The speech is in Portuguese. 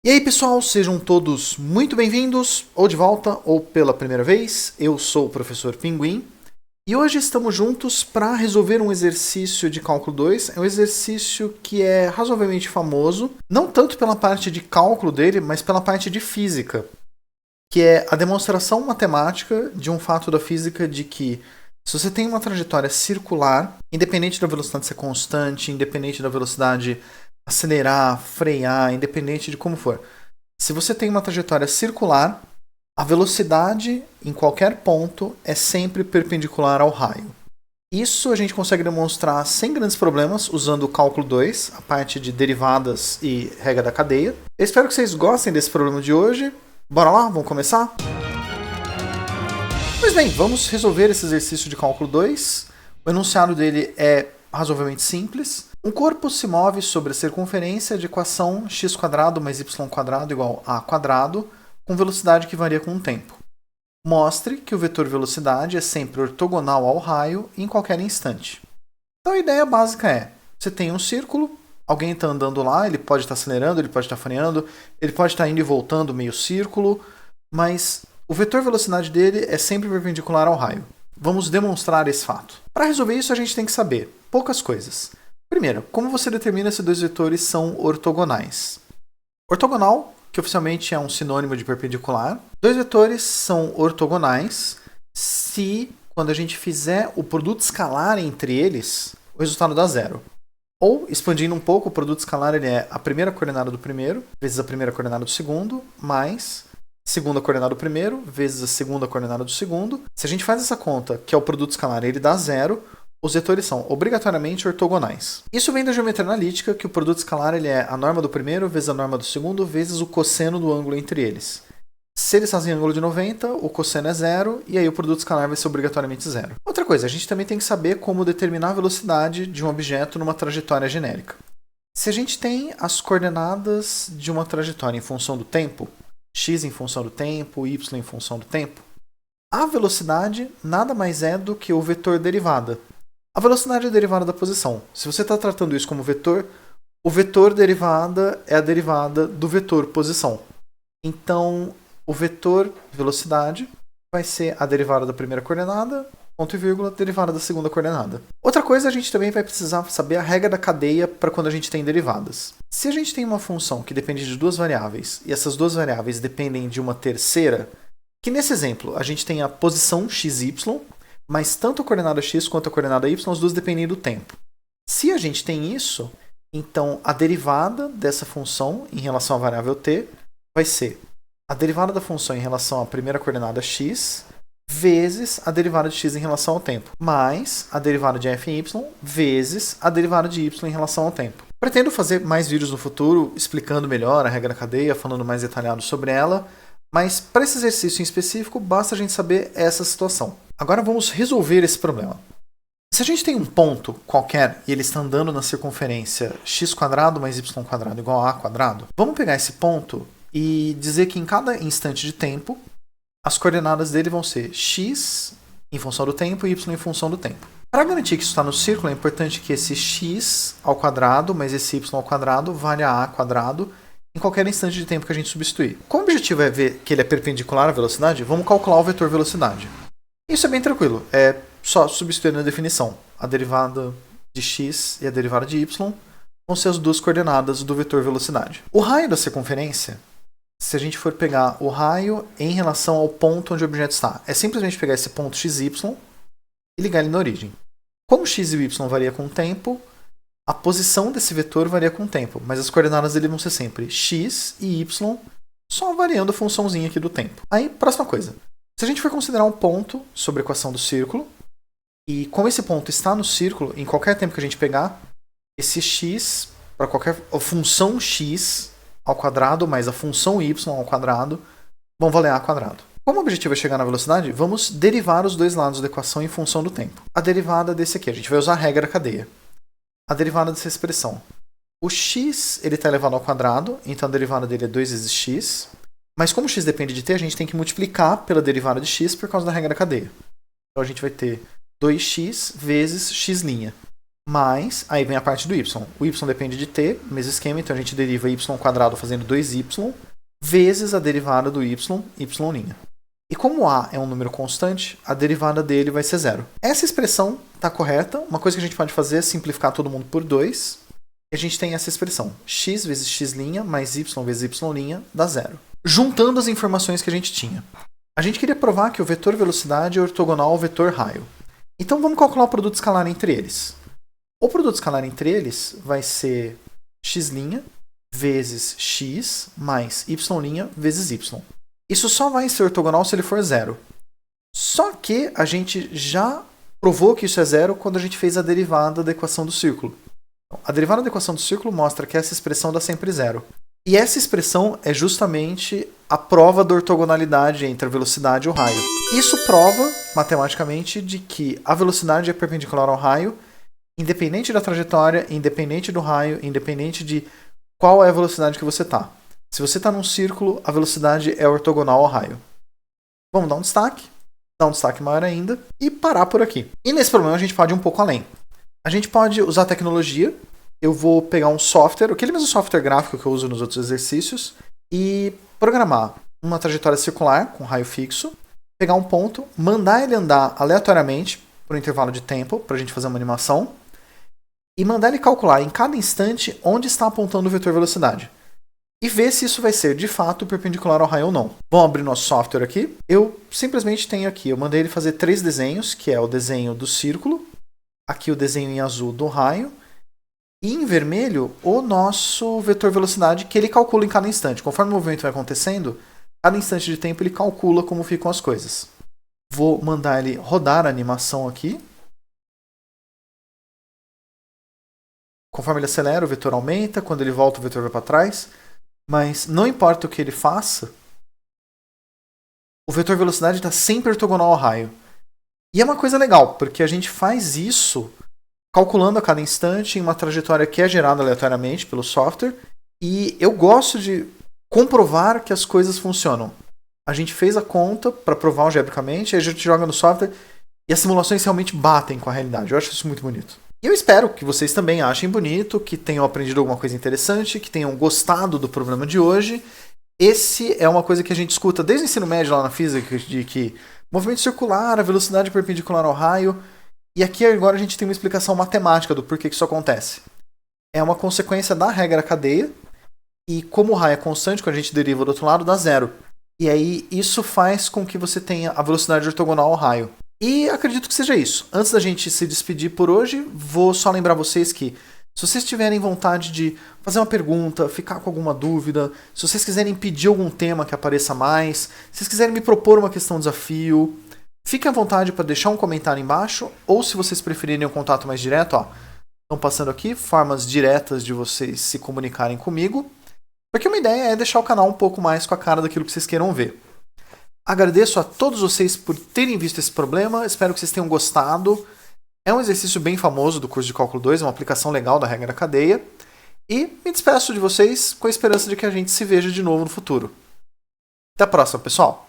E aí pessoal, sejam todos muito bem-vindos, ou de volta, ou pela primeira vez. Eu sou o professor Pinguim, e hoje estamos juntos para resolver um exercício de cálculo 2. É um exercício que é razoavelmente famoso, não tanto pela parte de cálculo dele, mas pela parte de física, que é a demonstração matemática de um fato da física de que se você tem uma trajetória circular, independente da velocidade ser constante, independente da velocidade acelerar, frear, independente de como for. Se você tem uma trajetória circular, a velocidade em qualquer ponto é sempre perpendicular ao raio. Isso a gente consegue demonstrar sem grandes problemas usando o cálculo 2, a parte de derivadas e regra da cadeia. Eu espero que vocês gostem desse problema de hoje. Bora lá, vamos começar? Pois bem, vamos resolver esse exercício de cálculo 2. O enunciado dele é razoavelmente simples. Um corpo se move sobre a circunferência de equação x² mais y² igual a quadrado, com velocidade que varia com o tempo. Mostre que o vetor velocidade é sempre ortogonal ao raio em qualquer instante. Então a ideia básica é, você tem um círculo, alguém está andando lá, ele pode estar acelerando, ele pode estar freando, ele pode estar indo e voltando meio círculo, mas o vetor velocidade dele é sempre perpendicular ao raio. Vamos demonstrar esse fato. Para resolver isso a gente tem que saber poucas coisas. Primeiro, como você determina se dois vetores são ortogonais? Ortogonal, que oficialmente é um sinônimo de perpendicular. Dois vetores são ortogonais se, quando a gente fizer o produto escalar entre eles, o resultado dá zero. Ou, expandindo um pouco, o produto escalar ele é a primeira coordenada do primeiro, vezes a primeira coordenada do segundo, mais a segunda coordenada do primeiro, vezes a segunda coordenada do segundo. Se a gente faz essa conta, que é o produto escalar, ele dá zero, os vetores são obrigatoriamente ortogonais. Isso vem da geometria analítica, que o produto escalar ele é a norma do primeiro vezes a norma do segundo vezes o cosseno do ângulo entre eles. Se eles fazem ângulo de 90, o cosseno é zero, e aí o produto escalar vai ser obrigatoriamente zero. Outra coisa, a gente também tem que saber como determinar a velocidade de um objeto numa trajetória genérica. Se a gente tem as coordenadas de uma trajetória em função do tempo, x em função do tempo, y em função do tempo, a velocidade nada mais é do que o vetor derivada. A velocidade é a derivada da posição. Se você está tratando isso como vetor, o vetor derivada é a derivada do vetor posição. Então, o vetor velocidade vai ser a derivada da primeira coordenada, ponto e vírgula, derivada da segunda coordenada. Outra coisa, a gente também vai precisar saber a regra da cadeia para quando a gente tem derivadas. Se a gente tem uma função que depende de duas variáveis, e essas duas variáveis dependem de uma terceira, que nesse exemplo a gente tem a posição xy, mas tanto a coordenada x quanto a coordenada y, as duas dependem do tempo. Se a gente tem isso, então a derivada dessa função em relação à variável t vai ser a derivada da função em relação à primeira coordenada x vezes a derivada de x em relação ao tempo, mais a derivada de f em y vezes a derivada de y em relação ao tempo. Pretendo fazer mais vídeos no futuro explicando melhor a regra da cadeia, falando mais detalhado sobre ela, mas para esse exercício em específico, basta a gente saber essa situação. Agora vamos resolver esse problema. Se a gente tem um ponto qualquer e ele está andando na circunferência x² mais y² igual a a², vamos pegar esse ponto e dizer que em cada instante de tempo, as coordenadas dele vão ser x em função do tempo e y em função do tempo. Para garantir que isso está no círculo, é importante que esse x ao quadrado mais esse y ao quadrado valha a² em qualquer instante de tempo que a gente substituir. Como o objetivo é ver que ele é perpendicular à velocidade, vamos calcular o vetor velocidade. Isso é bem tranquilo, é só substituir na definição. A derivada de x e a derivada de y vão ser as duas coordenadas do vetor velocidade. O raio da circunferência, se a gente for pegar o raio em relação ao ponto onde o objeto está, é simplesmente pegar esse ponto xy e ligar ele na origem. Como x e y varia com o tempo, a posição desse vetor varia com o tempo, mas as coordenadas dele vão ser sempre x e y, só variando a funçãozinha aqui do tempo. Aí, próxima coisa. Se a gente for considerar um ponto sobre a equação do círculo, e como esse ponto está no círculo, em qualquer tempo que a gente pegar, esse x, para qualquer função x ao quadrado mais a função y ao quadrado, vão valer a². Como o objetivo é chegar na velocidade, vamos derivar os dois lados da equação em função do tempo. A derivada desse aqui, a gente vai usar a regra da cadeia. A derivada dessa expressão. O x está elevado ao quadrado, então a derivada dele é 2 vezes x. Mas como x depende de t, a gente tem que multiplicar pela derivada de x por causa da regra da cadeia. Então a gente vai ter 2x vezes x'. mais, aí vem a parte do y. O y depende de t, mesmo esquema, então a gente deriva y² fazendo 2y, vezes a derivada do y, y'. E como a é um número constante, a derivada dele vai ser 0. Essa expressão está correta. Uma coisa que a gente pode fazer é simplificar todo mundo por 2. E a gente tem essa expressão, x vezes x' mais y vezes y' dá 0. Juntando as informações que a gente tinha. A gente queria provar que o vetor velocidade é ortogonal ao vetor raio. Então vamos calcular o produto escalar entre eles. O produto escalar entre eles vai ser x' vezes x mais y' vezes y. Isso só vai ser ortogonal se ele for 0. Só que a gente já provou que isso é 0 quando a gente fez a derivada da equação do círculo. A derivada da equação do círculo mostra que essa expressão dá sempre 0. E essa expressão é justamente a prova da ortogonalidade entre a velocidade e o raio. Isso prova, matematicamente, de que a velocidade é perpendicular ao raio, independente da trajetória, independente do raio, independente de qual é a velocidade que você está. Se você está num círculo, a velocidade é ortogonal ao raio. Vamos dar um destaque maior ainda, e parar por aqui. E nesse problema a gente pode ir um pouco além. A gente pode usar tecnologia. Eu vou pegar um software, aquele mesmo software gráfico que eu uso nos outros exercícios, e programar uma trajetória circular com raio fixo, pegar um ponto, mandar ele andar aleatoriamente por um intervalo de tempo, para a gente fazer uma animação, e mandar ele calcular em cada instante onde está apontando o vetor velocidade. E ver se isso vai ser, de fato, perpendicular ao raio ou não. Vamos abrir nosso software aqui. Eu simplesmente tenho aqui, eu mandei ele fazer 3 desenhos, que é o desenho do círculo, aqui o desenho em azul do raio, e em vermelho o nosso vetor velocidade que ele calcula em cada instante. Conforme o movimento vai acontecendo, cada instante de tempo ele calcula como ficam as coisas. Vou mandar ele rodar a animação aqui. Conforme ele acelera, o vetor aumenta, quando ele volta o vetor vai para trás. Mas não importa o que ele faça, o vetor velocidade está sempre ortogonal ao raio. E é uma coisa legal, porque a gente faz isso calculando a cada instante em uma trajetória que é gerada aleatoriamente pelo software. E eu gosto de comprovar que as coisas funcionam. A gente fez a conta para provar algebricamente, aí a gente joga no software e as simulações realmente batem com a realidade. Eu acho isso muito bonito. E eu espero que vocês também achem bonito, que tenham aprendido alguma coisa interessante, que tenham gostado do problema de hoje. Esse é uma coisa que a gente escuta desde o ensino médio lá na física, de que movimento circular, a velocidade perpendicular ao raio. E aqui agora a gente tem uma explicação matemática do porquê que isso acontece. É uma consequência da regra cadeia, e como o raio é constante, quando a gente deriva do outro lado, dá 0. E aí isso faz com que você tenha a velocidade ortogonal ao raio. E acredito que seja isso. Antes da gente se despedir por hoje, vou só lembrar vocês que se vocês tiverem vontade de fazer uma pergunta, ficar com alguma dúvida, se vocês quiserem pedir algum tema que apareça mais, se vocês quiserem me propor uma questão desafio, fiquem à vontade para deixar um comentário embaixo, ou se vocês preferirem um contato mais direto, estão passando aqui formas diretas de vocês se comunicarem comigo, porque uma ideia é deixar o canal um pouco mais com a cara daquilo que vocês queiram ver. Agradeço a todos vocês por terem visto esse problema, espero que vocês tenham gostado. É um exercício bem famoso do curso de Cálculo 2, uma aplicação legal da regra da cadeia. E me despeço de vocês com a esperança de que a gente se veja de novo no futuro. Até a próxima, pessoal!